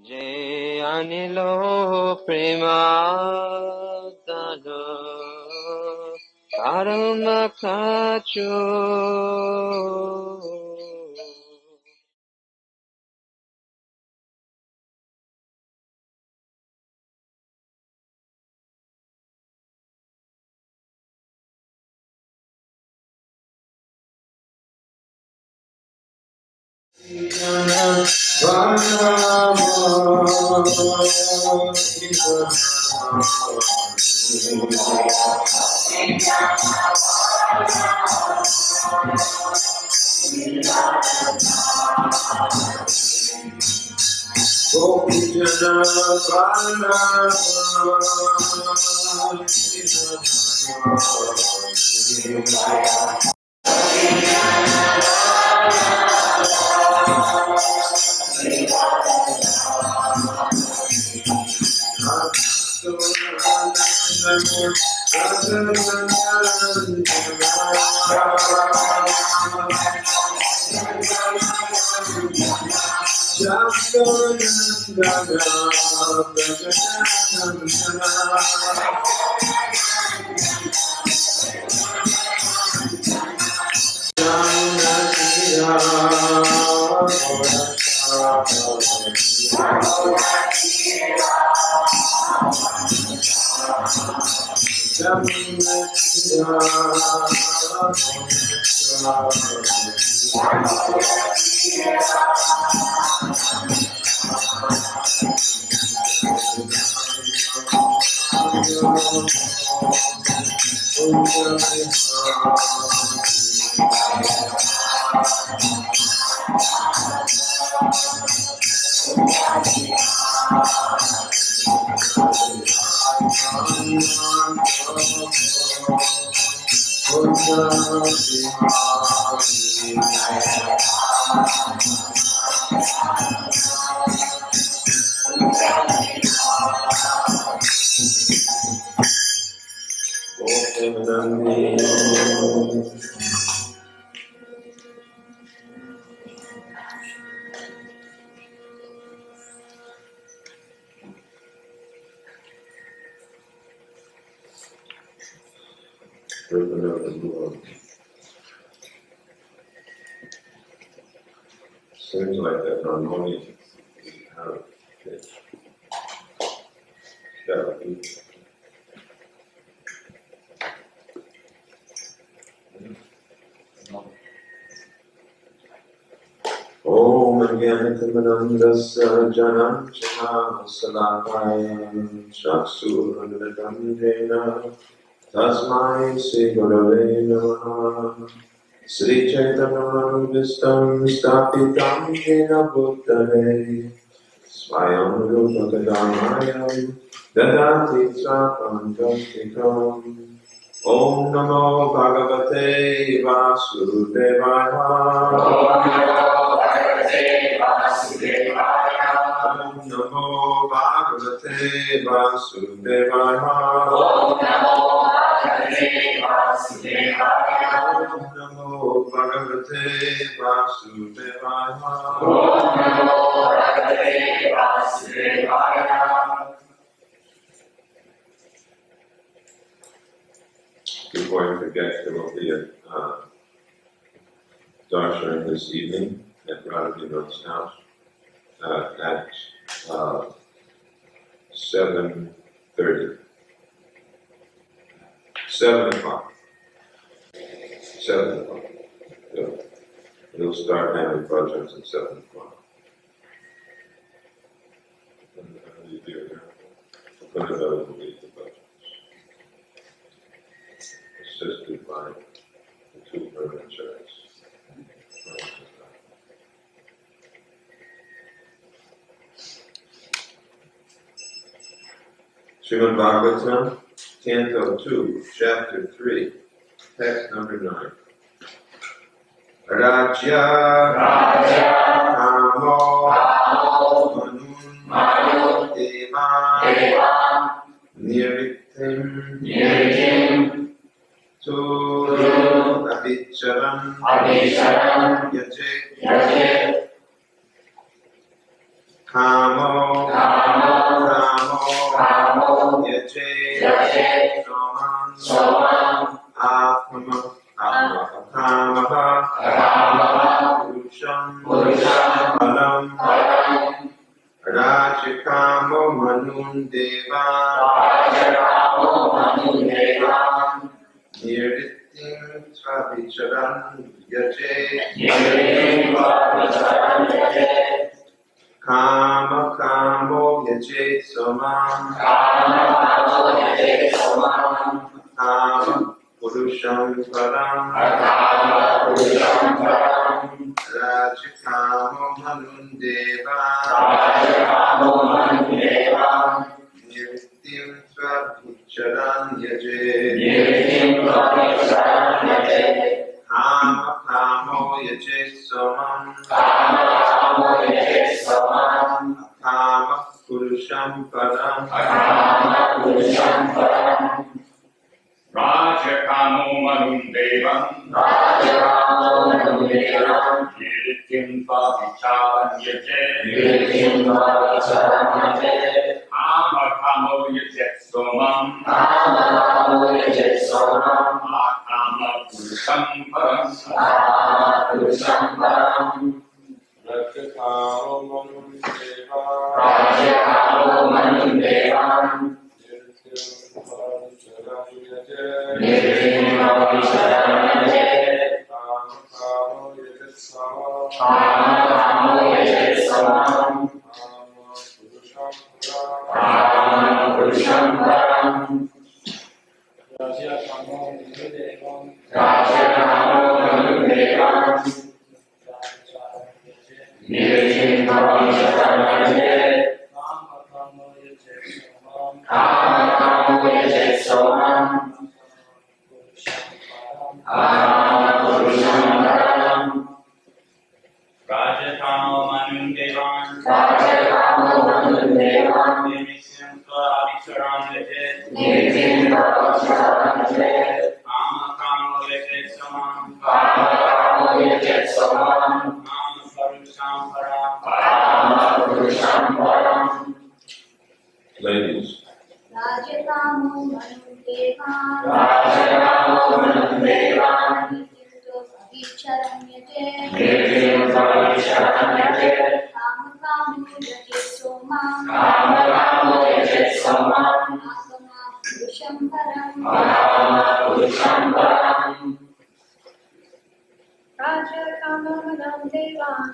Jai Anilo Premadano Karma Kacho Seems like that harmonious out of pitch. Om Jnanatamandasya Jananchana Salakaya Chaksuranatam Jena Tasmai Sri Gurave Namaha Sri Chaitanya Vistam Stapitam Jena Bhuttare Swayam Rupa Kadamayam Dadati Swapam Jastikam Om Namo Bhagavate Vasudevaya Om Namo Bhagavate Vasudevaya Om Namo Bhagavate Vasudevaya We're going to get there will be a darshan this evening at Radhavino's house at 7:30. 7 o'clock. 7 o'clock. So we'll start having bhajans at 7 o'clock. And how do you do it now? We're going to lead the bhajans. Assisted by the two brahmacharis. Srimad Bhagavatam, Canto 2, Chapter 3, Text number 9. Raja Kamo Manun Deva Nirvitim Tu Avicharam Yaje Kamo, Yaje, Somam, Atma, Kamaha, Purusham, Palam, Rajikamo Manun Deva, Nirditim Svavicharan Yaje, Kamo Yaje Somam, Kama Purusham Param, Rajikamo Manun Deva, Nirditim Svavicharan Yaje, Kamo Yaje Somam, Kama Purusham Param, Rajakamo Manundevam Yiritim Pavicharan Yaje Kamo Yajet Somam Kama Purusham Param Rajikamo Manun Deva, Rajakamo Manundevam Yiritim Pavicharan Yaje Kamo Yajet Somam Purusham Param. Ladies, Rajatamo Manudevan Kamakamo Yaje Somam Purusham Param Rajatamo Manudevan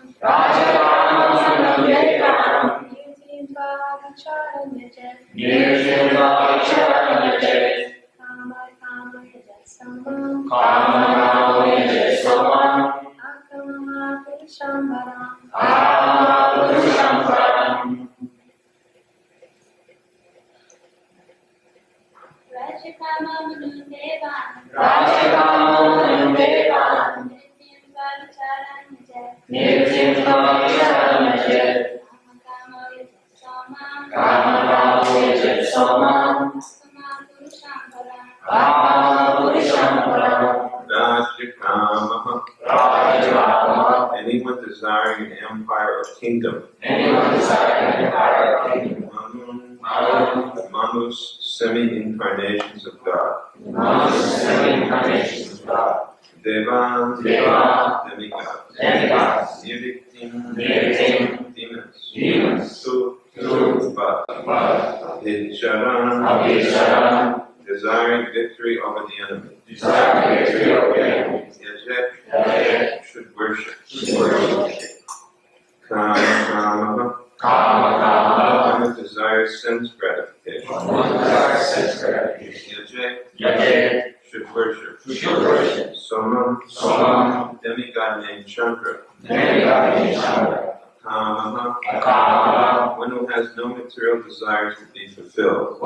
Rajikama, anyone desiring an empire or kingdom, Manus, semi-incarnations of God, Devan, demigods, Nirditim, demons, Abhicharan, desiring victory over the enemy, Yajet, should worship, Kama, desires sense gratification, Yajet, should worship, Somam, demigod named Chandra, Kama, one who has no material desires to be fulfilled,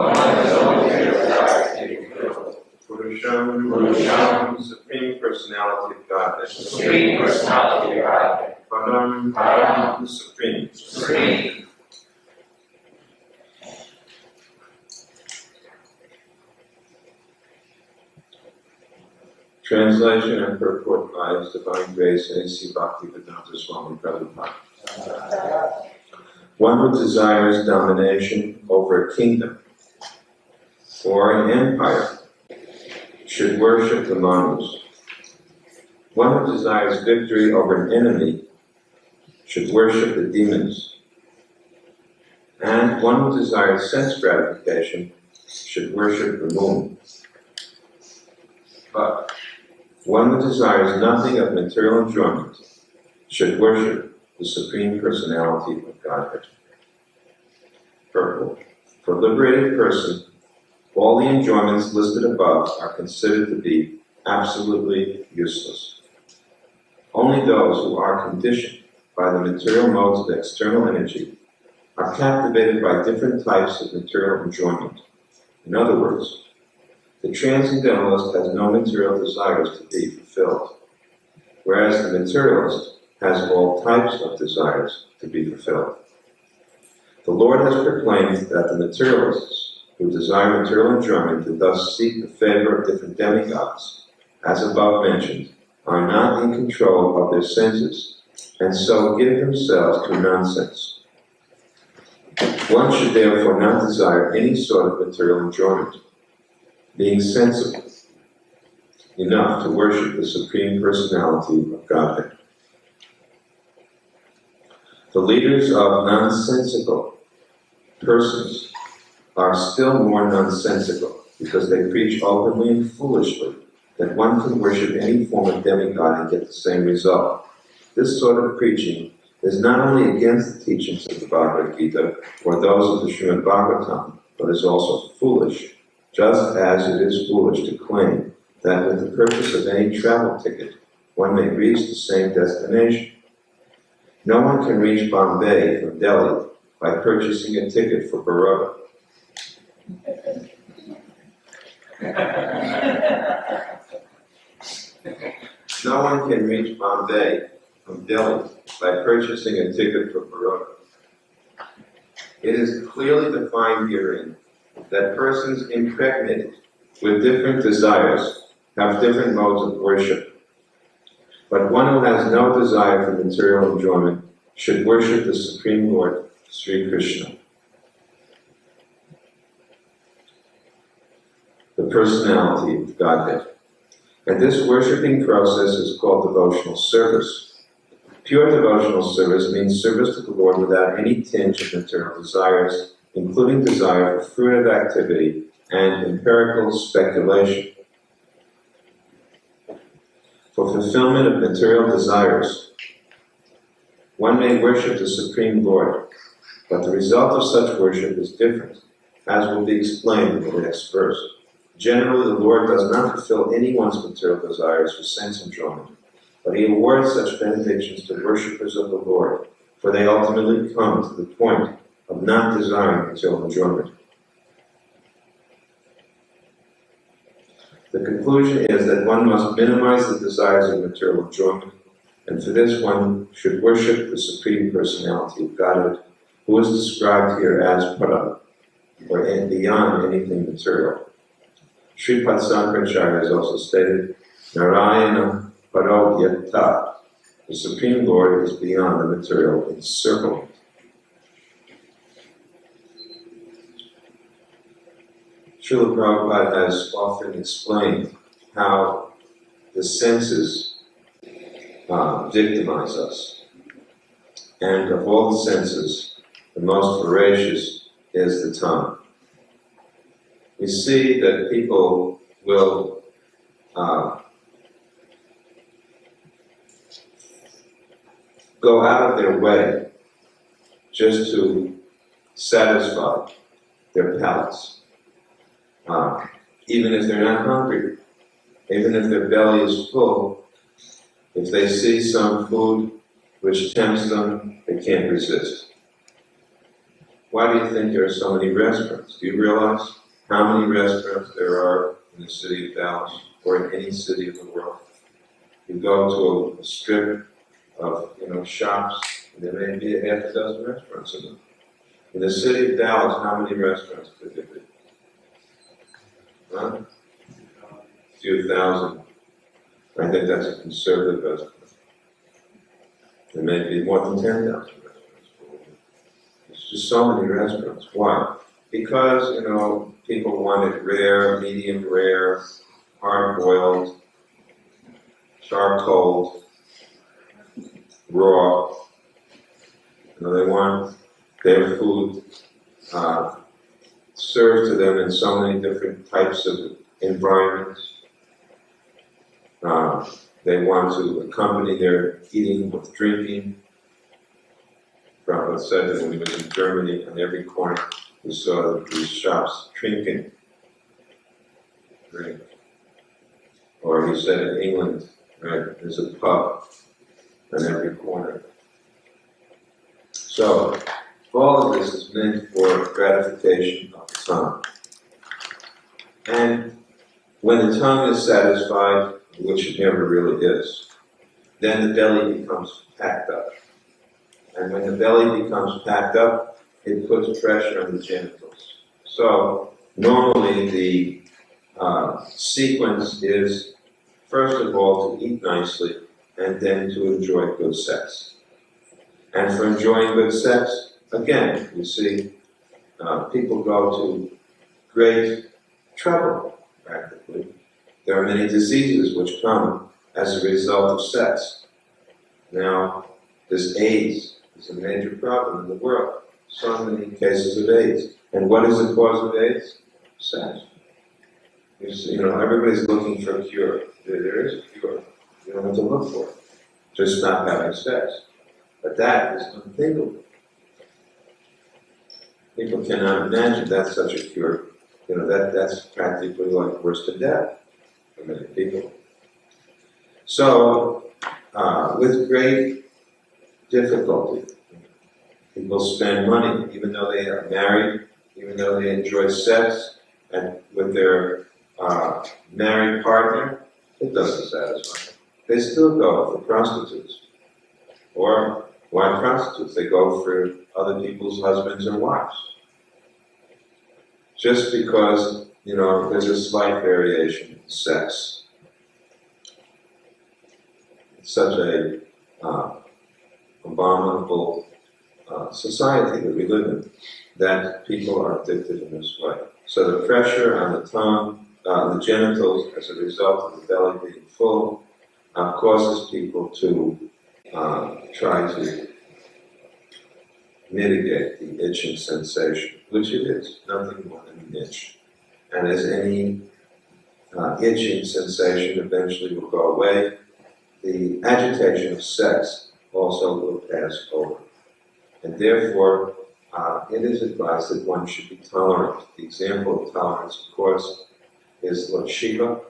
Purusham, Supreme Personality of Godhead, Param, Supreme. Translation and purport by His Divine Grace A.C. Bhaktivedanta Swami Prabhupada. One who desires domination over a kingdom or an empire should worship the Manus. One who desires victory over an enemy should worship the demons. And one who desires sense gratification should worship the moon. But one who desires nothing of material enjoyment should worship the Supreme Personality of Godhead. Purport. For a liberated person, all the enjoyments listed above are considered to be absolutely useless. Only those who are conditioned by the material modes of external energy are captivated by different types of material enjoyment. In other words, the transcendentalist has no material desires to be fulfilled, whereas the materialist has all types of desires to be fulfilled. The Lord has proclaimed that the materialists who desire material enjoyment and thus seek the favor of different demigods, as above mentioned, are not in control of their senses, and so give themselves to nonsense. One should therefore not desire any sort of material enjoyment, being sensible enough to worship the Supreme Personality of Godhead. The leaders of nonsensical persons are still more nonsensical because they preach openly and foolishly that one can worship any form of demigod and get the same result. This sort of preaching is not only against the teachings of the Bhagavad Gita or those of the Srimad Bhagavatam, but is also foolish, just as it is foolish to claim that with the purchase of any travel ticket, one may reach the same destination. No one can reach Bombay from Delhi by purchasing a ticket for Baroda. No one can reach Bombay from Delhi by purchasing a ticket for Baroda. It is clearly defined herein that persons impregnated with different desires have different modes of worship. But one who has no desire for material enjoyment should worship the Supreme Lord, Sri Krishna. The personality of Godhead. And this worshipping process is called devotional service. Pure devotional service means service to the Lord without any tinge of material desires, including desire for fruitive activity and empirical speculation. For fulfillment of material desires, one may worship the Supreme Lord, but the result of such worship is different, as will be explained in the next verse. Generally, the Lord does not fulfill anyone's material desires for sense enjoyment, but He awards such benedictions to worshippers of the Lord, for they ultimately come to the point of not desiring material enjoyment. The conclusion is that one must minimize the desires of material enjoyment, and for this one should worship the Supreme Personality of Godhead, who is described here as Para, or beyond anything material. Sripad Sankaracharya has also stated, Narayana Paro Yata, the Supreme Lord is beyond the material encirclement. Srila Prabhupada has often explained how the senses victimize us. And of all the senses, the most voracious is the tongue. We see that people will go out of their way just to satisfy their palates. Even if they're not hungry, even if their belly is full, if they see some food which tempts them, they can't resist. Why do you think there are so many restaurants? Do you realize how many restaurants there are in the city of Dallas or in any city of the world? You go to a strip of shops, and there may be a half a dozen restaurants in them. In the city of Dallas, how many restaurants could there be? Huh? A few thousand. I think that's a conservative estimate. There may be more than 10,000 restaurants. Just so many restaurants. Why? Because, people want it rare, medium rare, hard-boiled, charcoal, raw. They want their food served to them in so many different types of environments. They want to accompany their eating with drinking. Prabhupada said that when he was in Germany, on every corner we saw these shops drinking. Drink. Or he said in England, right, there's a pub on every corner. So, all of this is meant for gratification of the tongue. And when the tongue is satisfied, which it never really is, then the belly becomes packed up. And when the belly becomes packed up, it puts pressure on the genitals. So, normally the sequence is, first of all, to eat nicely, and then to enjoy good sex. And for enjoying good sex, again, you see, people go to great trouble, practically. There are many diseases which come as a result of sex. Now, this AIDS is a major problem in the world. So many cases of AIDS. And what is the cause of AIDS? Sex. Everybody's looking for a cure. There is a cure. You don't have to look for it. Just not having sex. But that is unthinkable. People cannot imagine that's such a cure. That's practically like worse than death for many people. So, with great difficulty, people spend money, even though they are married, even though they enjoy sex, and with their married partner, it doesn't satisfy them. They still go for prostitutes. Or why prostitutes? They go for other people's husbands or wives. Just because, there's a slight variation in sex. It's such a abominable society that we live in, that people are addicted in this way. So the pressure on the tongue, the genitals, as a result of the belly being full, causes people to try to mitigate the itching sensation, which it is, nothing more than an itch. And as any itching sensation eventually will go away, the agitation of sex also will pass over. And therefore, it is advised that one should be tolerant. The example of tolerance, of course, is Lord Shiva.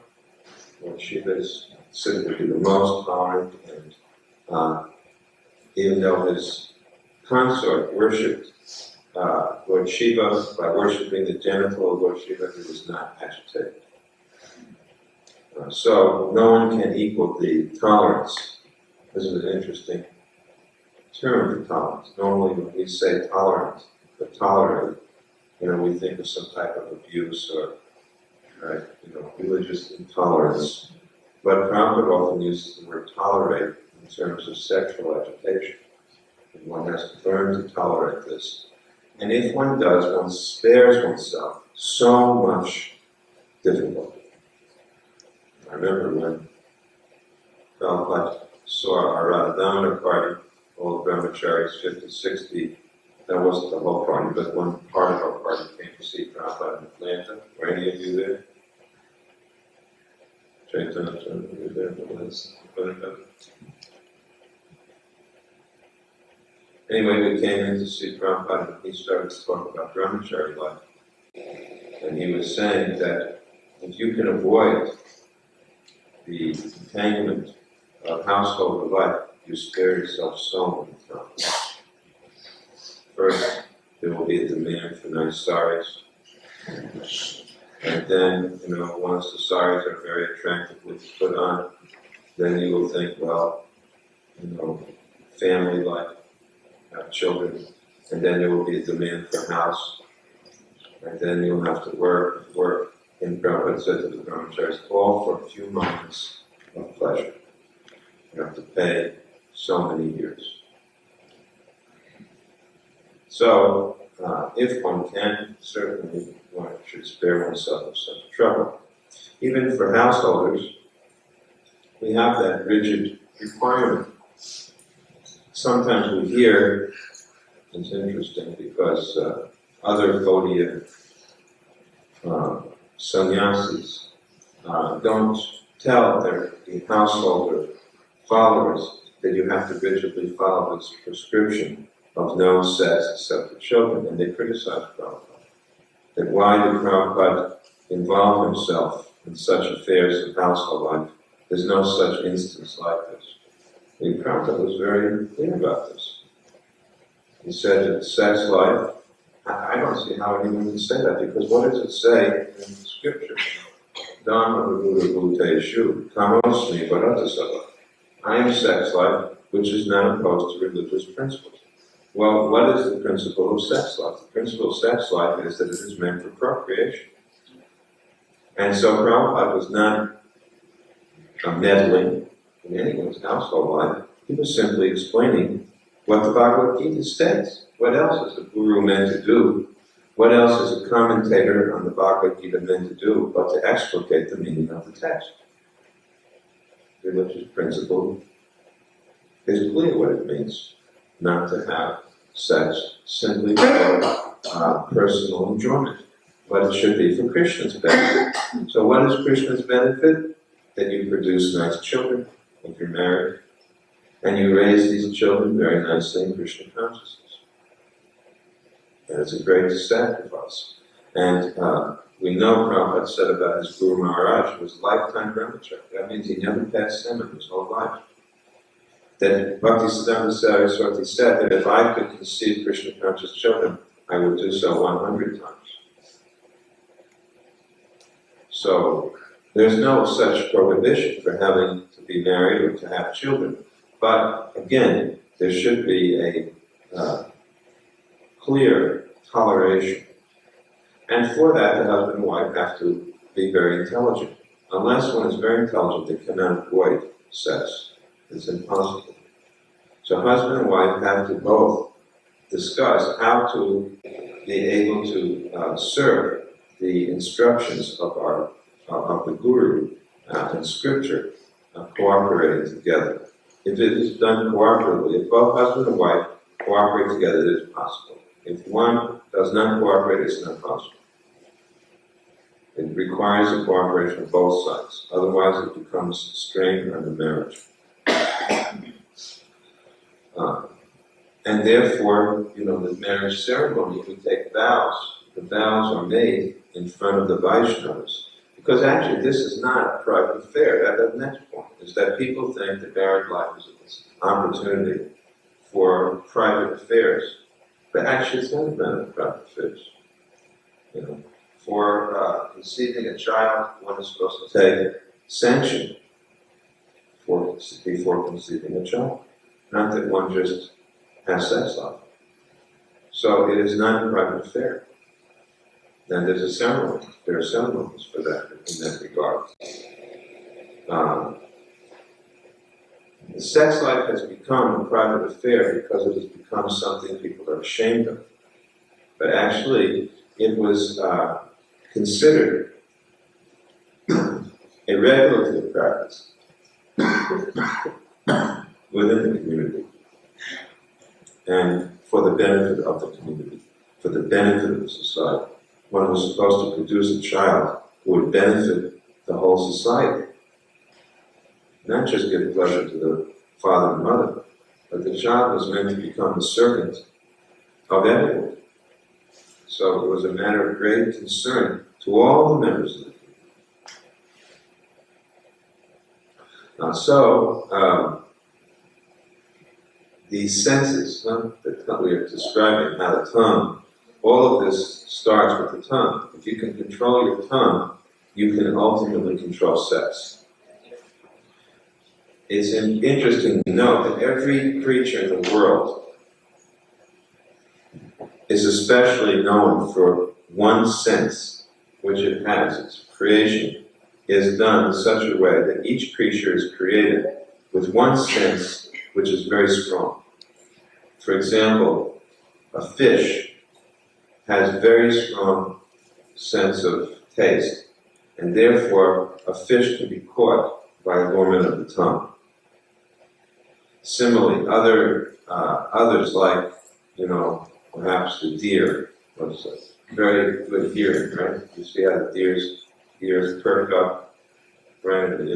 Lord Shiva is considered to be the most tolerant, and even though his consort worshipped Lord Shiva, by worshipping the genital of Lord Shiva, he was not agitated. So no one can equal the tolerance. This is an interesting term for tolerance. Normally when we say tolerant, but tolerate, we think of some type of abuse or religious intolerance. But Prabhupada often uses the word tolerate in terms of sexual agitation. And one has to learn to tolerate this. And if one does, one spares oneself so much difficulty. I remember when Prabhupada saw our Radha party, all the brahmacharis, 50, 60, that wasn't the whole party, but one part of our party came to see Prabhupada in Atlanta. Were any of you there? Chaitanya, were you there? Anyway, we came in to see Prabhupada, and he started to talk about brahmachari life. And he was saying that if you can avoid the entanglement of household life, you spare yourself so many times. First, there will be a demand for nice saris. And then, once the saris are very attractively put on, then you will think, well, family life, have children, and then there will be a demand for house, and then you'll have to work. And Prabhupada said to the brahmacharis, all for a few moments of pleasure. You have to pay so many years. So, if one can, certainly one should spare oneself of such trouble. Even for householders, we have that rigid requirement. Sometimes we hear, it's interesting because other Gaudiya sannyasis don't tell their householder followers that you have to rigidly follow this prescription of no sex except for children, and they criticize Prabhupada. That why did Prabhupada involve himself in such affairs of household life? There's no such instance like this. And Prabhupada was very clear about this. He said that sex life, I don't see how anyone can say that, because what does it say in Scripture? Dhamma Buddha Bhuteshu, Kamosmi Bharatasava. I am sex life, which is not opposed to religious principles. Well, what is the principle of sex life? The principle of sex life is that it is meant for procreation. And so Prabhupada was not meddling in anyone's household life. He was simply explaining what the Bhagavad Gita states. What else is a guru meant to do? What else is a commentator on the Bhagavad Gita meant to do but to explicate the meaning of the text? The religious principle is clear what it means not to have sex simply for personal enjoyment, but it should be for Krishna's benefit. So what is Krishna's benefit? That you produce nice children if you're married, and you raise these children very nicely in Krishna consciousness. And it's a great sacrifice. And we know Prabhupada said about his Guru Maharaj was lifetime brahmachari. That means he never passed semen his whole life. That Bhaktivedanta Swami said that if I could conceive Krishna conscious children, I would do so 100 times. So there's no such prohibition for having to be married or to have children. But again, there should be a clear toleration. And for that, the husband and wife have to be very intelligent. Unless one is very intelligent, they cannot avoid sex. It's impossible. So husband and wife have to both discuss how to be able to serve the instructions of the Guru in Scripture, cooperating together. If it is done cooperatively, if both husband and wife cooperate together, it is possible. If one does not cooperate, it's not possible. It requires the cooperation of both sides. Otherwise, it becomes a strain on the marriage. And therefore, the marriage ceremony, we take vows. The vows are made in front of the Vaishnavas. Because actually, this is not a private affair. That's the next point, is that people think that married life is an opportunity for private affairs. But actually, it's not about private affairs. For conceiving a child, one is supposed to take sanction before conceiving a child. Not that one just has sex life. So it is not a private affair. Then there's a ceremony. There are ceremonies for that in that regard. The sex life has become a private affair because it has become something people are ashamed of. But actually, it was considered a regulative practice within the community and for the benefit of the community, for the benefit of the society. One was supposed to produce a child who would benefit the whole society. Not just give pleasure to the father and mother, but the child was meant to become the servant of everyone. So it was a matter of great concern to all the members of the community. These senses that we are describing, how the tongue, all of this starts with the tongue. If you can control your tongue, you can ultimately control sex. It's interesting to note that every creature in the world is especially known for one sense which it has. Its creation is done in such a way that each creature is created with one sense which is very strong. For example, a fish has very strong sense of taste, and therefore a fish can be caught by allurement of the tongue. Similarly, others like, perhaps the deer, was very good hearing, right? You see how the ears perk up, right? And, they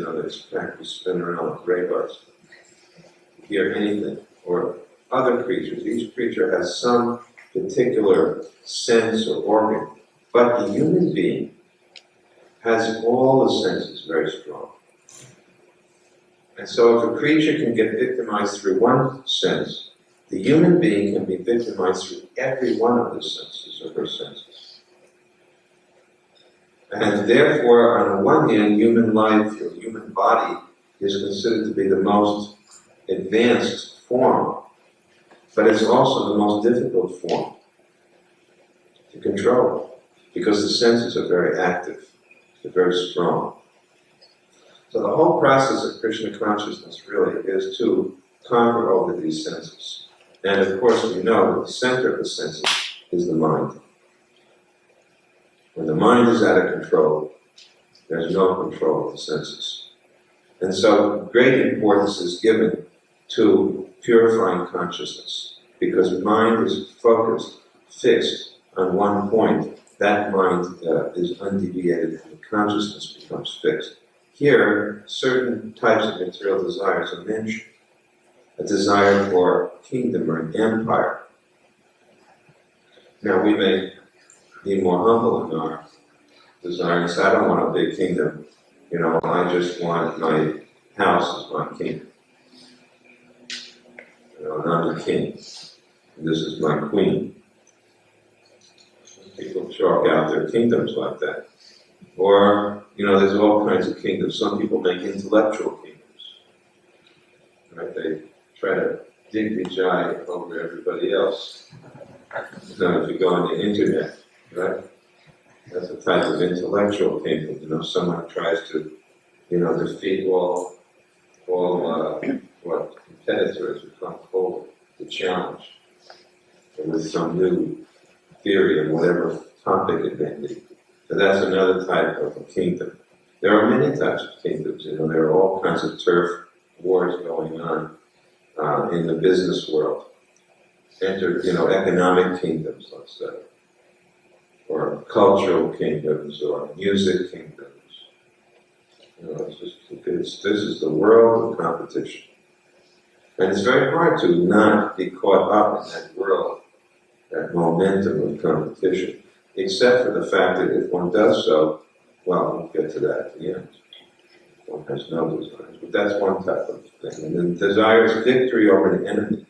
practically spin around like radars. Hear anything, or other creatures. Each creature has some particular sense or organ, but the human being has all the senses very strong. And so if a creature can get victimized through one sense, the human being can be victimized through every one of his senses or her senses. And therefore, on the one hand, human life or human body is considered to be the most advanced form, but it's also the most difficult form to control, because the senses are very active, they're very strong. So the whole process of Krishna consciousness really is to conquer over these senses. And of course we know that the center of the senses is the mind. When the mind is out of control, there's no control of the senses. And so great importance is given to purifying consciousness, because mind is focused, fixed on one point. That mind is undeviated and consciousness becomes fixed. Here, certain types of material desires are mentioned. A desire for a kingdom or an empire. Now, we may be more humble in our desires. I don't want a big kingdom. I just want my house as my kingdom. And I'm the king. And this is my queen. People chalk out their kingdoms like that. Or, there's all kinds of kingdoms. Some people make intellectual kingdoms. Right? They try to dignify over everybody else. So if you go on the internet, right? That's a type of intellectual kingdom. Someone tries to, defeat all competitors who come forward to challenge with some new theory on whatever topic it may be. So that's another type of a kingdom. There are many types of kingdoms. There are all kinds of turf wars going on in the business world. Enter, economic kingdoms, let's say, or cultural kingdoms, or music kingdoms. This is the world of competition. And it's very hard to not be caught up in that world, that momentum of competition, except for the fact that if one does so, well, we'll get to that at the end. One has no desires, but that's one type of thing. And then desires victory over an enemy.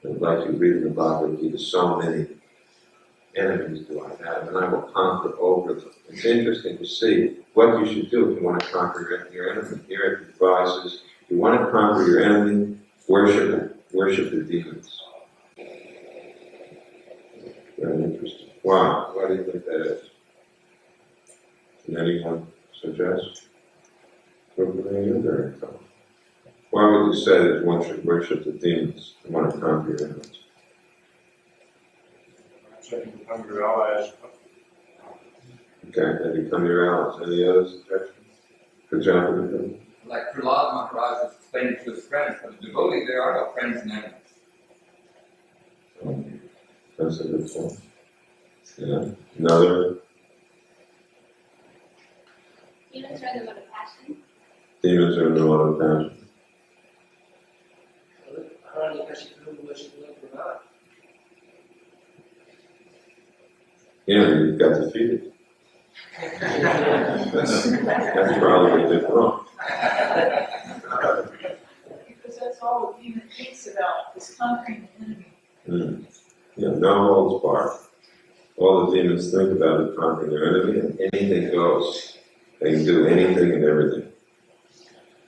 And like you read in the Bhagavad Gita, so many enemies do I have, and I will conquer over them. It's interesting to see what you should do if you want to conquer your enemy. Here it advises, if you want to conquer your enemy, worship the demons. Very interesting. Wow, why do you think that is? Can anyone suggest? You're very intelligent. Why would you say that one should worship the demons and want to conquer your enemies? So you become your allies. Okay, they become your allies. Any other suggestions? Good job with it. Like Prahlad Maharaj was explaining to his friends, but the devotees, there are no friends and enemies. That's a good point. Yeah. Another? Demons are the mode of passion. Demons are the mode of passion. Yeah, you got defeated. That's probably what they did wrong. Because that's all the demon thinks about, is conquering the enemy. Yeah, no holds barred. All the demons think about is conquering their enemy, and anything goes. They can do anything and everything.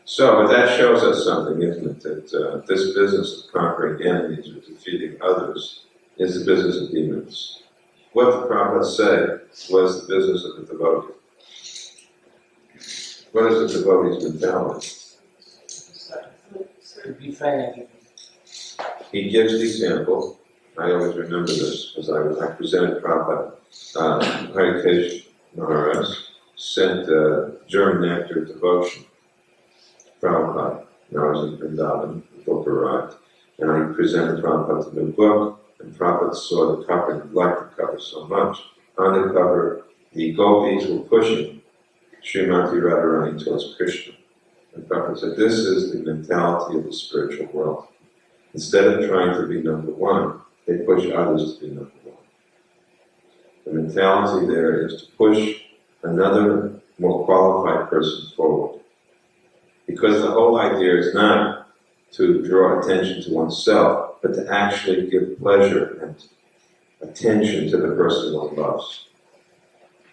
So, but that shows us something, isn't it? That this business of conquering enemies or defeating others is the business of demons. What the Prabhupada said was the business of the devotee. What is the devotee's mentality? He gives the example I always remember this because I presented Prabhupada. Harikesh Maharaj sent German nectar devotion to Prabhupada. And I was in Vrindavan, the book arrived, and I presented Prabhupada the new book, and Prabhupada saw the cover and liked the cover so much. On the cover, the gopis were pushing Srimati Radharani towards Krishna. And Prabhupada said, this is the mentality of the spiritual world. Instead of trying to be number one, they push others to be number one. The mentality there is to push another more qualified person forward. Because the whole idea is not to draw attention to oneself, but to actually give pleasure and attention to the person one loves.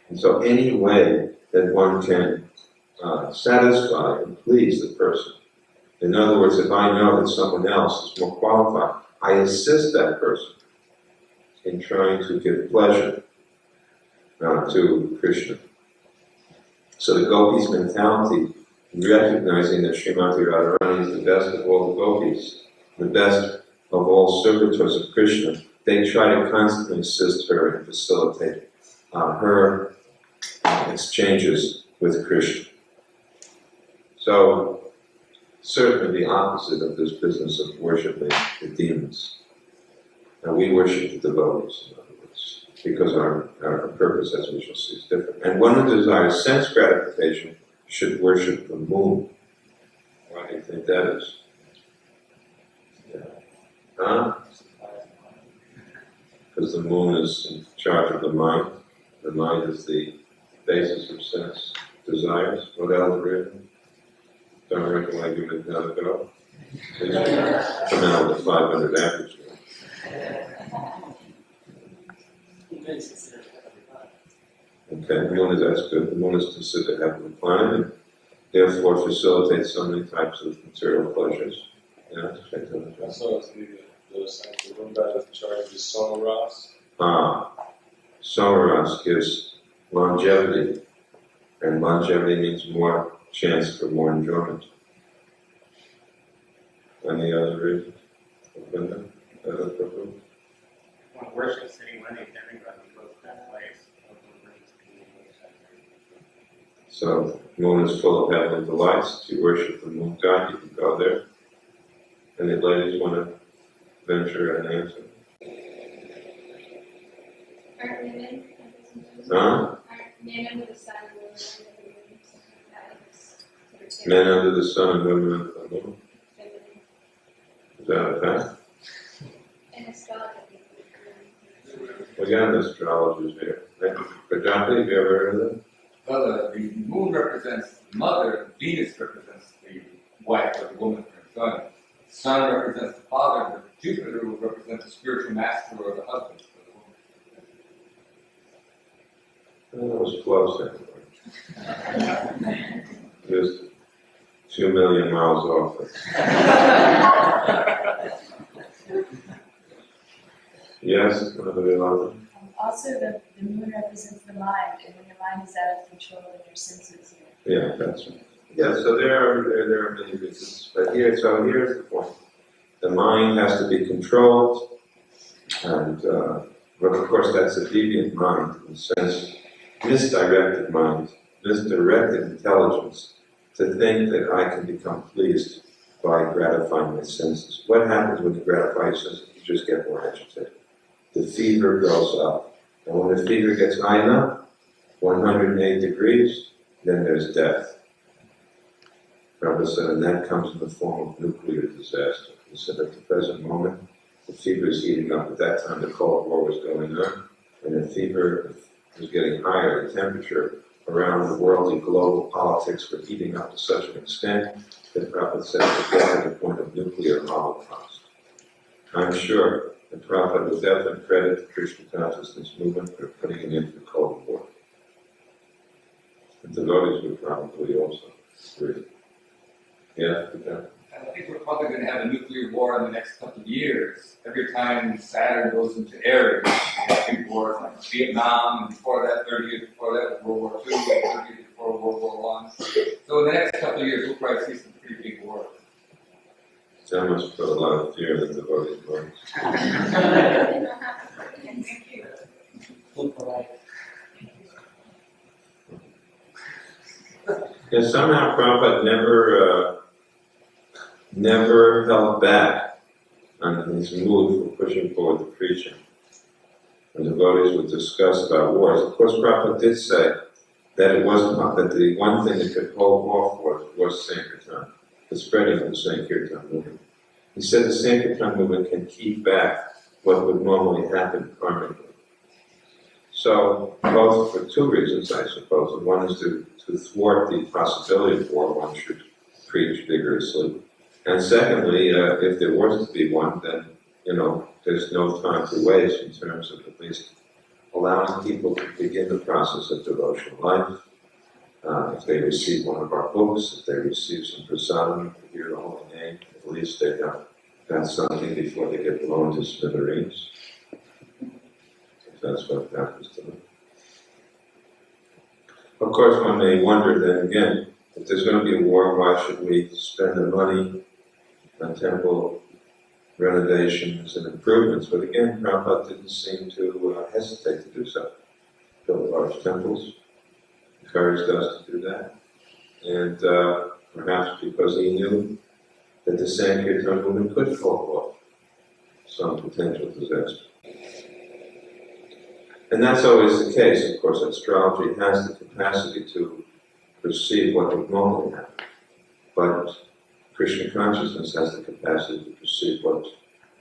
And so any way that one can satisfy and please the person. In other words, if I know that someone else is more qualified, I assist that person in trying to give pleasure to Krishna. So the gopis' mentality, recognizing that Srimati Radharani is the best of all the gopis, the best of all servitors of Krishna, they try to constantly assist her and facilitate her exchanges with Krishna. So, certainly the opposite of this business of worshiping the demons. Now we worship the devotees, in other words, because our purpose, as we shall see, is different. And one who desires sense gratification should worship the moon. Why do you think that is? Yeah. Huh? Because the moon is in charge of the mind. The mind is the basis of sense desires. What else, really? Don't reckon like you another go. Come out with a 500 average. Okay, the moon is, that's good. The moon is considered a heavenly planet and therefore facilitates so many types of material pleasures. Yeah, check that out. Also, the sense of one guy that's in charge of Somaras. Somaras gives longevity, and longevity means more chance for more enjoyment. Any other reasons? When worship sitting when everybody goes that place. So, the moon is full of heavenly delights. If you worship the moon god, you can go there. Any ladies want to venture an answer? Aren't women? Huh? Aren't men under the sun and women under the moon? Something like that. It's sort of Men under the sun and women under the moon. feminine. Is that a fact? And astrology. We got astrologers here. Prajapati, have you ever heard of that? Well, the moon represents the mother, Venus represents the wife or the woman or son. The sun represents the father, but Jupiter will represent the spiritual master or the husband for the woman. That was close anyway. Just 2 million miles off it. Yes, another one. Also, the moon represents the mind, and when your mind is out of control, then your senses are. Yeah, that's right. Yeah, so there are many reasons. But here's the point. The mind has to be controlled, and but of course that's a deviant mind, in the sense, misdirected mind, misdirected intelligence, to think that I can become pleased by gratifying my senses. What happens when you gratify your senses? You just get more agitated. The fever goes up. And when the fever gets high enough, 108 degrees, then there's death. Prabhupada said, and that comes in the form of nuclear disaster. He said at the present moment, the fever is heating up. At that time, the Cold War was going on, and the fever was getting higher. The temperature around the world in global politics were heating up to such an extent that Prabhupada said it was at the point of nuclear holocaust. I'm sure that Prabhupada would definitely credit the Krishna Consciousness movement for putting an end to the Cold War. The devotees would probably also agree. Yeah, I think we're probably going to have a nuclear war in the next couple of years. Every time Saturn goes into Aries, we have big wars like Vietnam, and before that, 30 years before that, World War II, and 30 years before World War I. So in the next couple of years, we'll probably see some pretty big wars. That must put a lot of fear in the devotees' minds. Yeah, somehow Prabhupada never held back on his mood for pushing forward the preaching. When devotees would discuss about wars, of course Prabhupada did say that it wasn't that the one thing that could hold off was Sankirtan, the spreading of the Sankirtan movement. He said the Sankirtan movement can keep back what would normally happen karmically. So, both for two reasons, I suppose. One is to thwart the possibility of war, one should preach vigorously. And secondly, if there was to be one, then, there's no time to waste in terms of at least allowing people to begin the process of devotional life. If they receive one of our books, if they receive some prasadam, hear the holy name, at least they have got something before they get blown to smithereens. If that's what happens to them. Of course, one may wonder then again, if there's going to be a war, why should we spend the money on temple renovations and improvements? But again, Prabhupada didn't seem to hesitate to do so. Built large temples, encouraged us to do that. And perhaps because he knew that the Sankirtan movement could fall off some potential disaster. And that's always the case, of course. Astrology has the capacity to perceive what would normally happen. But Krishna Consciousness has the capacity to perceive what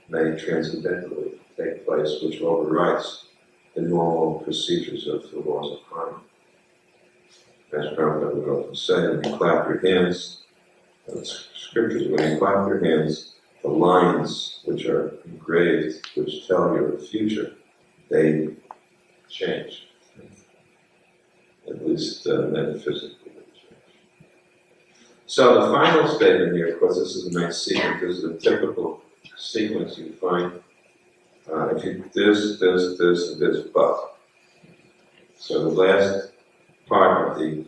may transcendentally take place, which overrides the normal procedures of the laws of karma. As Prabhupada would often say, when you clap your hands, scriptures, when you clap your hands, the lines which are engraved, which tell you the future, they change. At least metaphysically they change. So the final statement here, of course, this is a nice sequence. This is a typical sequence you find. If you this, and this, but. So the last part of the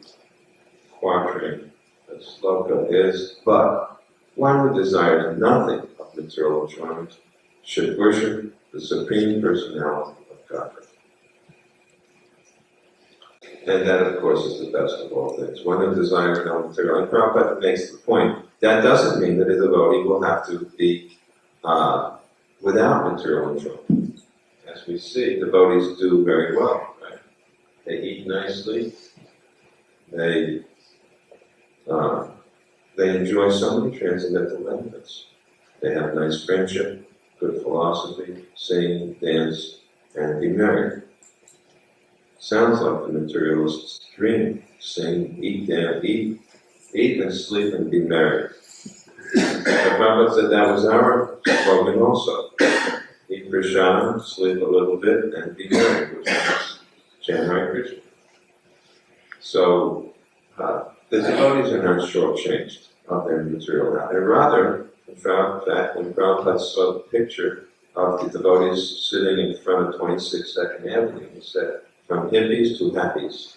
quatrain, the sloka is, but one who desires nothing of material enjoyment should worship the Supreme Personality of Godhead. And that, of course, is the best of all things. One who desires no material. And Prabhupada makes the point, that doesn't mean that a devotee will have to be without material enjoyment. As we see, devotees do very well, right? They eat nicely. They enjoy so many transcendental benefits. They have nice friendship, good philosophy, sing, dance, and be merry. Sounds like the materialist's dream. Sing, eat, dance, eat and sleep and be merry. The Prabhupada said that was our slogan also. Eat prasadam, sleep a little bit, and be merry, which means chant Hare Krishna. So, the devotees are not shortchanged of their material life. And rather, in fact, when Prabhupada saw the picture of the devotees sitting in front of 26 Second Avenue, he said, from hippies to happies.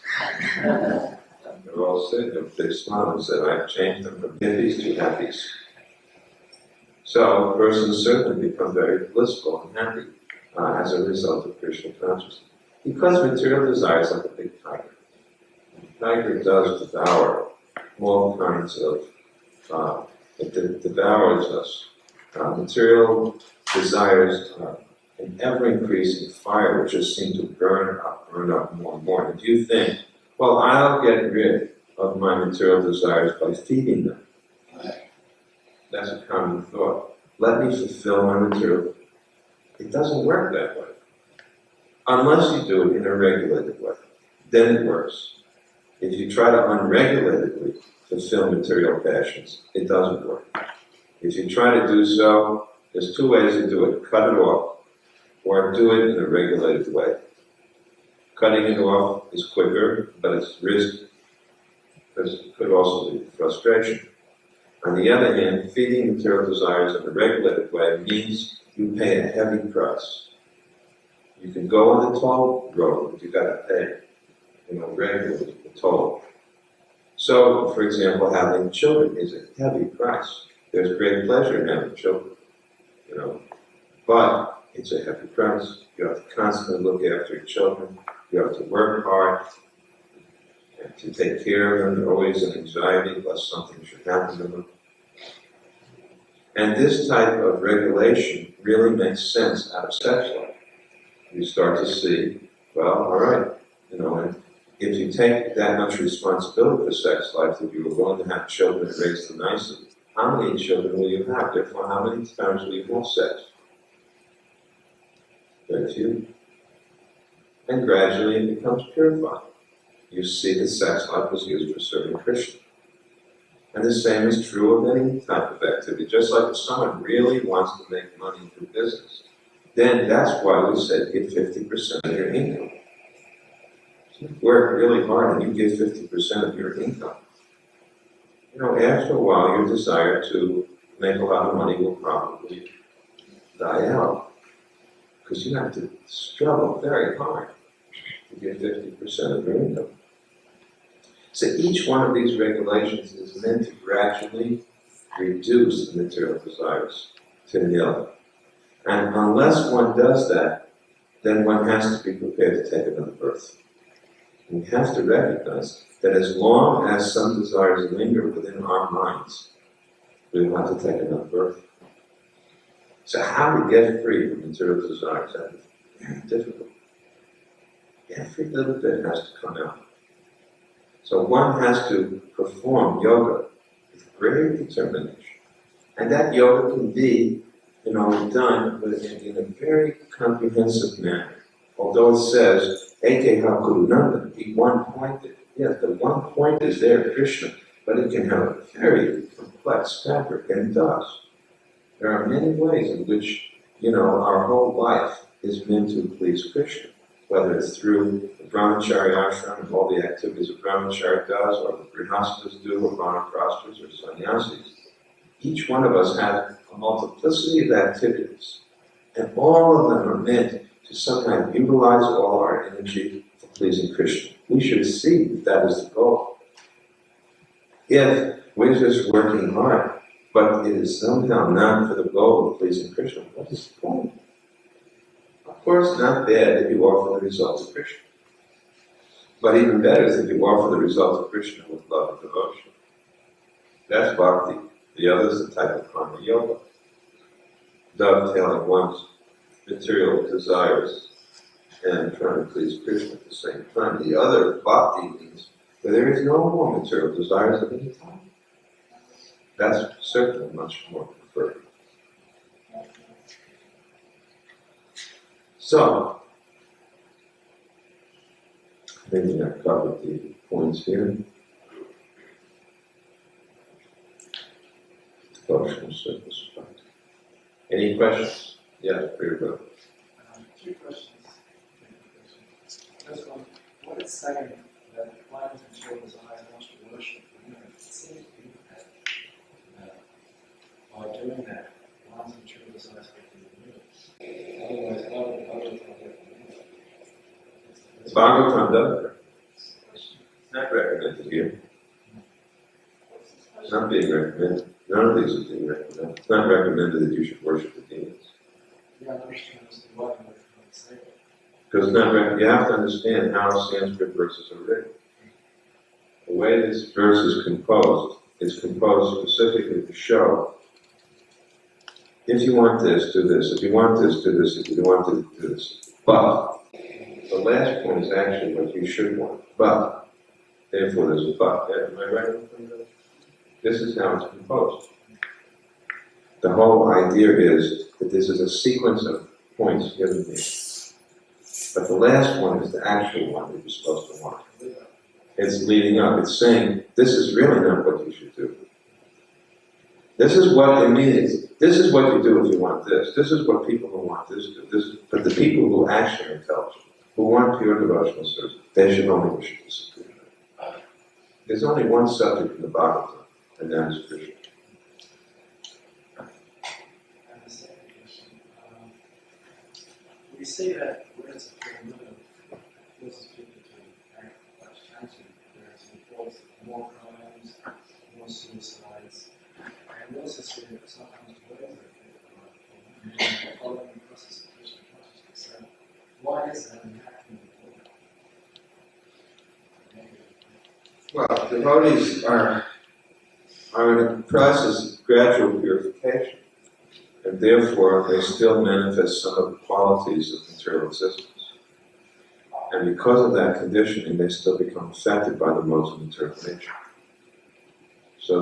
They're all sitting with a big smile and said, I've changed them from hippies to happies. So, a person certainly becomes very blissful and happy as a result of Krishna consciousness. Because material desire is like a big tiger. The tiger does devour all kinds of, it devours us. Material desires an ever-increasing fire which just seems to burn up more and more. And if you think, well, I'll get rid of my material desires by feeding them. That's a common thought. Let me fulfill my material. It doesn't work that way. Unless you do it in a regulated way. Then it works. If you try to unregulatedly fulfill material passions, it doesn't work. If you try to do so, there's two ways to do it. Cut it off, or do it in a regulated way. Cutting it off is quicker, but it's risky, because it could also lead to frustration. On the other hand, feeding material desires in a regulated way means you pay a heavy price. You can go on the toll road, but you've got to pay, regularly the toll. So, for example, having children is a heavy price. There's great pleasure in having children, but it's a heavy price. You have to constantly look after your children. You have to work hard and to take care of them. They're always in anxiety lest something should happen to them. And this type of regulation really makes sense out of sex life. You start to see, well, all right, and if you take that much responsibility for sex life, that you are willing to have children and raise them nicely, how many children will you have? Therefore, how many times will you have sex? Very few. And gradually it becomes purified. You see that sex life was used for serving Krishna. And the same is true of any type of activity. Just like if someone really wants to make money through business, then that's why we said give 50% of your income. So you work really hard and you give 50% of your income. After a while, your desire to make a lot of money will probably die out. Because you have to struggle very hard to get 50% of your income. So each one of these regulations is meant to gradually reduce the material desires to nil. And unless one does that, then one has to be prepared to take another birth. And we have to recognize that as long as some desires linger within our minds, we will have to take another birth. So how to get free from material desires, that is very difficult. Every little bit has to come out. So one has to perform yoga with great determination. And that yoga can be, done in a very comprehensive manner. Although it says, Eke ha Gurunanda, be one-pointed. Yes, the one point is there, Krishna, but it can have a very complex fabric, and it does. There are many ways in which, our whole life is meant to please Krishna. Whether it's through the brahmachari ashram and all the activities a brahmachari does, or the grihastas do, or vanaprasthas, or sannyasis. Each one of us has a multiplicity of activities, and all of them are meant to somehow utilize all our energy for pleasing Krishna. We should see that is the goal. If we're just working hard, but it is somehow not for the goal of pleasing Krishna, what is the point? Of course, not bad if you offer the result of Krishna. But even better is if you offer the result of Krishna with love and devotion. That's bhakti. The other is the type of karma yoga. Dovetailing one's material desires and trying to please Krishna at the same time. The other, bhakti, means that there is no more material desires at any time. That's certainly much more preferred. So, I think I've covered the points here. Devotional service. Any questions? Yeah, very good. Two questions. First one, what is saying that one material desire wants to worship the universe? It seems to be that by doing that, one's material desires get to the universe. Otherwise, how would get the universe? Bhagavatam does. It's not recommended here. It's not being recommended. None of these are being recommended. It's not recommended that you should worship the demons. Yeah, I understand why I'm saying it. Because you have to understand how Sanskrit verses are written. The way this verse is composed specifically to show, if you want this, do this. If you want this, do this. If you want this, do this. But the last point is actually what you should want. But, therefore there's a but. Am I right? This is how it's composed. The whole idea is that this is a sequence of points given here. But the last one is the actual one that you're supposed to want. It's leading up. It's saying, this is really not what you should do. This is what it means. This is what you do if you want this. This is what people who want this do. But the people who actually are intelligent, who want pure devotional service, they should only worship the Supreme. There's only one subject in the Bhagavatam, and that is Krishna. And the second question, we see that words of pure love forces people to act much faster, whereas it forces more crimes, more suicides. And necessary that sometimes ways are following the process of Krishna consciousness. So why is that happening? Well, devotees are in a process of gradual purification, and therefore they still manifest some of the qualities of material existence. And because of that conditioning, they still become affected by the modes of material nature. So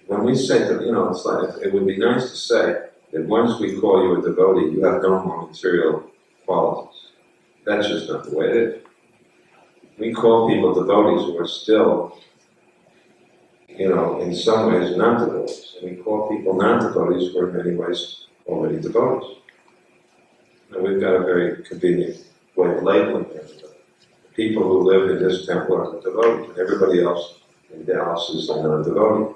when we say that, it's like, it would be nice to say that once we call you a devotee, you have no more material qualities. That's just not the way it is. We call people devotees who are still, in some ways not devotees. And we call people non-devotees who are in many ways already devotees. Now we've got a very convenient way of labeling everybody. The people who live in this temple are the devotees, and everybody else in Dallas is a non-devotee.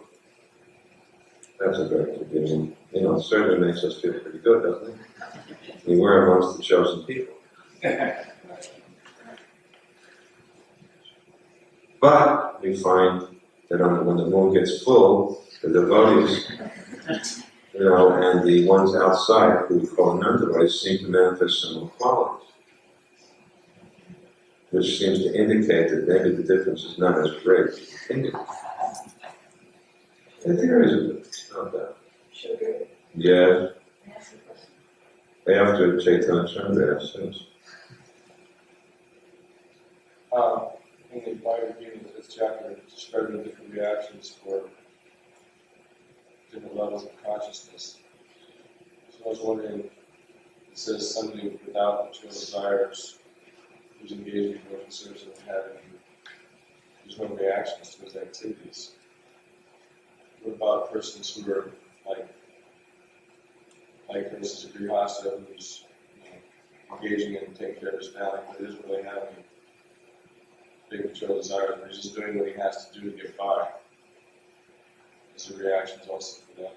That's a very convenient, it certainly makes us feel pretty good, doesn't it? We're amongst the chosen people. But we find that when the moon gets full, the devotees, and the ones outside who we call non-devotees seem to manifest similar qualities, which seems to indicate that maybe the difference is not as great as you think it is. And there is a difference, not that. Sugar. Yeah, Can I ask a question? after Chaitanya Chandra says. In the Bible beginning of this chapter, describing the different reactions for different levels of consciousness. So I was wondering, it says somebody without material desires, who's engaged in devotional service and having, there's no reactions to his activities. What about persons who are like for instance, a grihasta who's engaging in taking care of his family, but isn't really having big material desires, but he's just doing what he has to do to get by. There's a reaction also for that.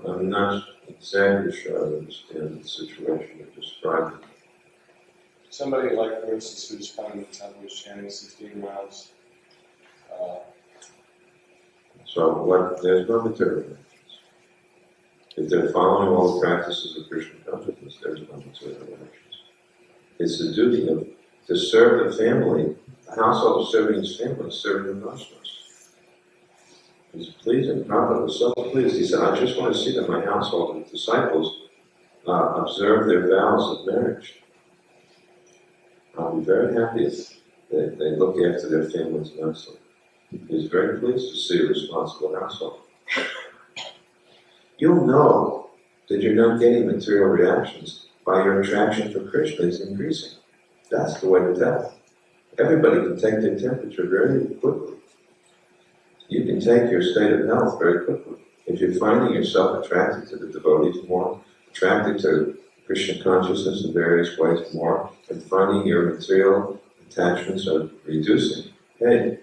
I'm not exactly sure I understand the situation you're describing. Somebody like, for instance, who's coming to the temple, who's chanting 16 rounds. There's no material reactions. If they're following all the practices of Krishna Consciousness, there's no material reactions. It's the duty to serve the family, the household of serving his family, serving the Vaishnavas. It's pleasing. Prabhupada was so pleased. He said, I just want to see that my household and disciples observe their vows of marriage. I'll be very happy if they look after their families nicely. He's very pleased to see a responsible household. You'll know that you're not getting material reactions by your attraction for Krishna is increasing. That's the way to tell. Everybody can take their temperature very quickly. You can take your state of health very quickly. If you're finding yourself attracted to the devotees more, attracted to Krishna consciousness in various ways more, and finding your material attachments are reducing, hey,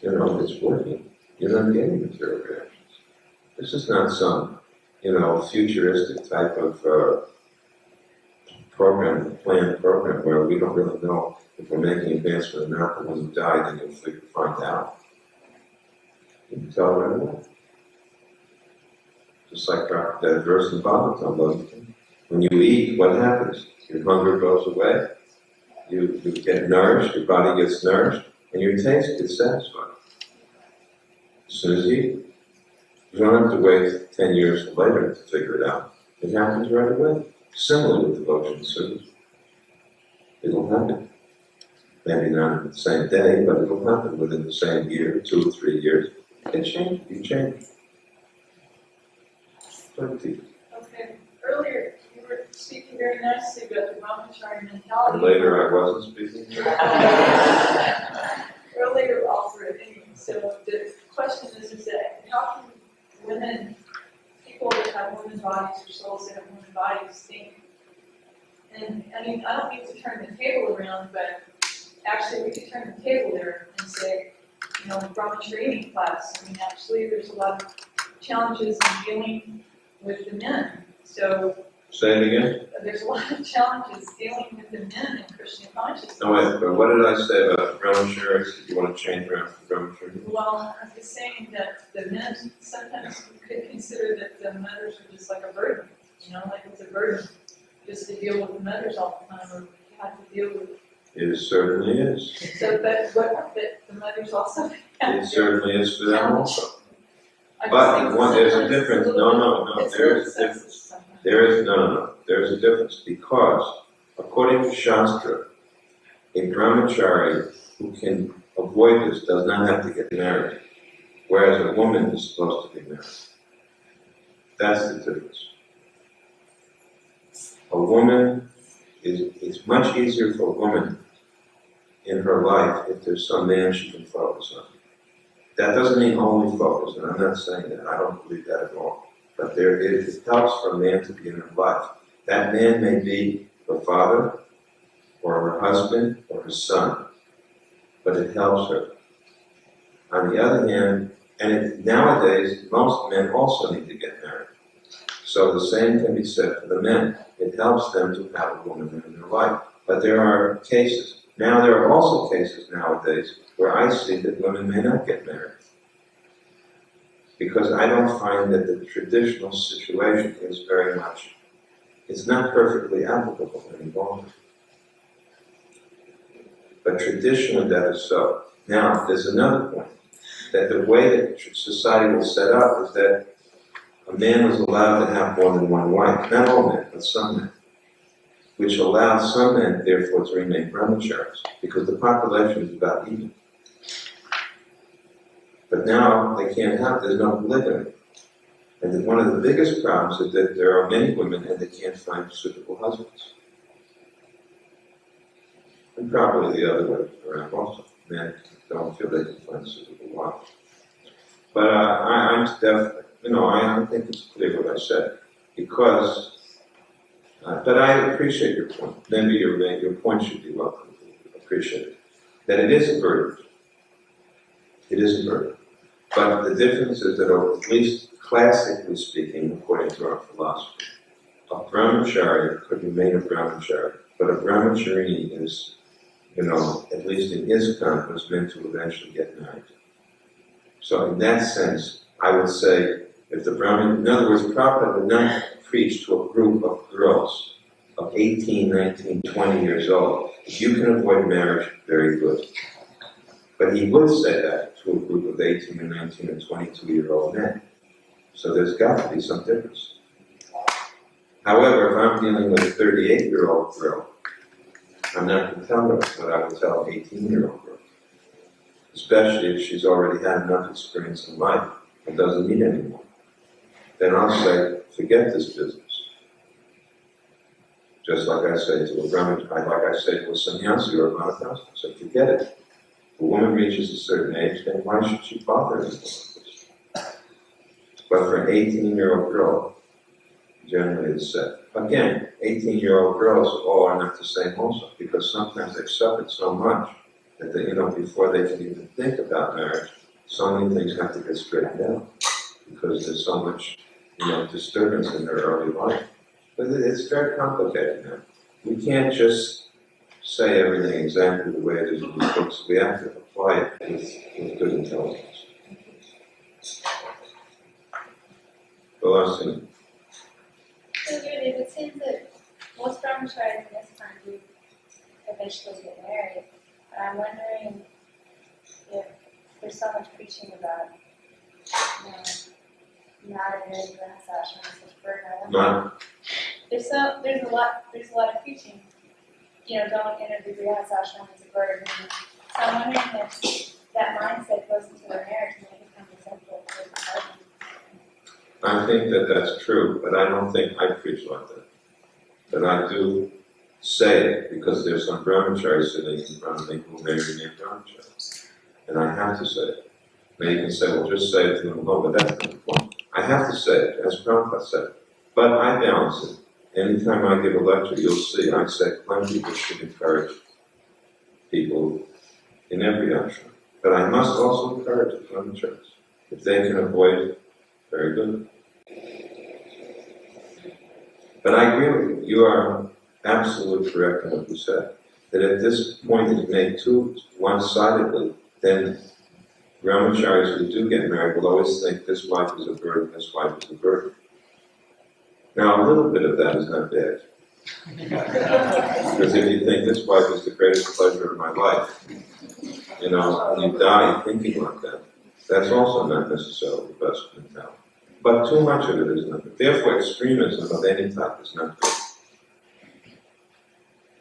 it's working. You're not getting material reactions. This is not some, futuristic type of planned program where we don't really know if we're making advancement or not, but when you die, then you'll find out. You can tell right away. Just like that verse in Bhagavatam, when you eat, what happens? Your hunger goes away, you get nourished, your body gets nourished, and your taste gets satisfied. As soon as you eat. You don't have to wait 10 years later to figure it out. It happens right away. Similar with devotion service. It'll happen. Maybe not on the same day, but it'll happen within the same year, 2 or 3 years. It changes. You change. Bhakti. Okay. Earlier, you were speaking very nicely about the brahmachari mentality. And later I wasn't speaking. Earlier, also, so the question is that how can people that have women bodies or souls that have women bodies think? And I don't need to turn the table around, but actually we could turn the table there and say, brahmachari class. Actually there's a lot of challenges in dealing with the men. So Say it again? There's a lot of challenges dealing with the men in Krishna consciousness. No, wait, but what did I say about brahmacharis? Did you want to change around for brahmachari? Well, I was saying that the men sometimes could consider that the mothers are just like a burden, like it's a burden just to deal with the mothers all the time, or you have to deal with. It certainly is. So, but the mothers also have It to certainly is for them also. I just But think there's a sometimes it's difference. little No, bit- it's there a is a little difference. sexist sometimes. There is a difference because according to Shastra, a brahmachari who can avoid this does not have to get married, whereas a woman is supposed to be married. That's the difference. A woman it's much easier for a woman in her life if there's some man she can focus on. That doesn't mean only focus, and I'm not saying that. I don't believe that at all. But it helps for a man to be in her life. That man may be her father, or her husband, or her son, but it helps her. On the other hand, nowadays, most men also need to get married. So the same can be said for the men. It helps them to have a woman in their life. But there are cases. Now there are also cases nowadays where I see that women may not get married. Because I don't find that the traditional situation is very much, it's not perfectly applicable any longer. But traditionally that is so. Now, there's another point, that the way that society was set up is that a man was allowed to have more than one wife. Not all men, but some men. Which allows some men, therefore, to remain brahmacharis, because the population is about even. But now they can't there's no polygamy. And one of the biggest problems is that there are many women and they can't find suitable husbands. And probably the other way around also. Men don't feel they can find suitable wives. But I'm definitely, I think it's clear what I said. Because, but I appreciate your point. Maybe your point should be well appreciated. That it is a burden. It is a burden. But the difference is that, at least classically speaking, according to our philosophy, a brahmachari could remain a brahmachari, but a brahmacharini is, at least in ISKCON, was meant to eventually get married. So in that sense, I would say, if the Brahmin, in other words, Prabhupada would not preach to a group of girls of 18, 19, 20 years old. If you can avoid marriage, very good. But he would say that to a group of 18 and 19 and 22-year-old men. So there's got to be some difference. However, if I'm dealing with a 38-year-old girl, I'm not going to tell her what I would tell an 18-year-old girl. Especially if she's already had enough experience in life and doesn't need any more. Then I'll say, forget this business. Just like I say to a Brahmin, like I say to a sannyasi or a Madhavasi, I say, forget it. If a woman reaches a certain age, then why should she bother anymore with this? But for an 18-year-old girl, generally it's said. Again, 18-year-old girls all are not the same also, because sometimes they've suffered so much that they, before they can even think about marriage, so many things have to get straightened out, because there's so much, disturbance in their early life. But it's very complicated now. We can't just say everything exactly the way it is in the books. We have to apply it with good intelligence. Velocity. So it would seem that most brahmacharis in this time do eventually get married. But I'm wondering if there's so much preaching about, not adhering to grihastha as such burden. I wonder. There's a lot of preaching. Don't enter the grihastha as a burden. So I'm wondering if that mindset goes into their marriage and they become resentful for the partner. I think that that's true, but I don't think I preach like that. But I do say it because there's some brahmacharis sitting in front of me who may remain brahmacharis. And I have to say it. Now you can say, well, just say it to them alone, but that's not the point. I have to say it, as Prabhupada said it. But I balance it. Anytime I give a lecture, you'll see I say plenty that should encourage people in every ashram. But I must also encourage the brahmacharis. If they can avoid it, very good. But I agree with you. You are absolutely correct in what you said. That at this point it made too one-sidedly, then brahmacharis who do get married will always think this wife is a burden, this wife is a burden. Now a little bit of that is not bad. Because if you think this wife is the greatest pleasure of my life, and you die thinking like that, that's also not necessarily the best mentality. But too much of it is not good. Therefore, extremism of any type is not good.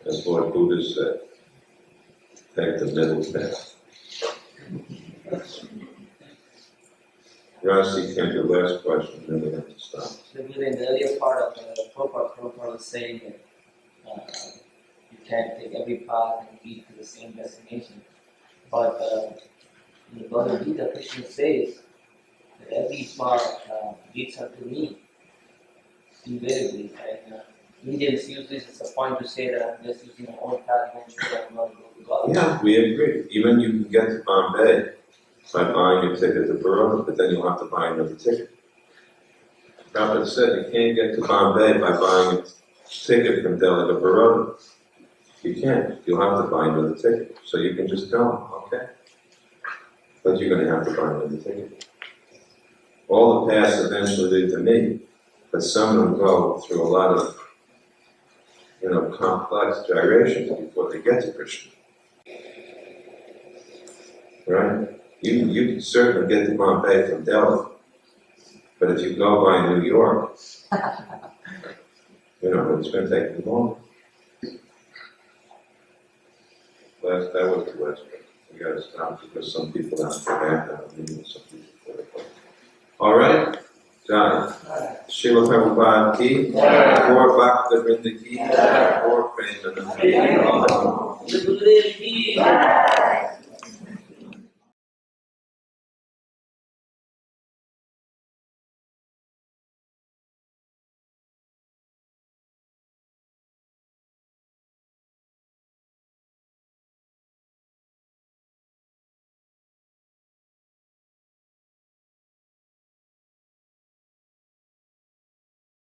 As Lord Buddha said, take the middle path. Rasi came to the last question, then we have to stop. So in the earlier part of the Prabhupada was saying that you can't take every path and lead to the same destination. But in the Bhagavad Gita, Krishna says that every path leads unto me, invariably. And Indians use this as a point to say that I'm just using my own path, eventually I'm going to go to God. Yeah, we agree. Even you can get to Bombay by buying a ticket to Baroda, but then you'll have to buy another ticket. Prabhupada said you can't get to Bombay by buying a ticket from Delhi to Baroda. You can't. You'll have to buy another ticket. So you can just tell them, okay. But you're going to have to buy another ticket. All the paths eventually lead to me, but some of them go through a lot of, complex gyrations before they get to Krishna. Right? You can certainly get to Bombay from Delhi, but if you go by New York, it's going to take you longer. That was the last one. We got to stop because some people have to back out and some people. All right? Jai. Srila Prabhupada ki, or Bhaktivedanta ki, or Prema.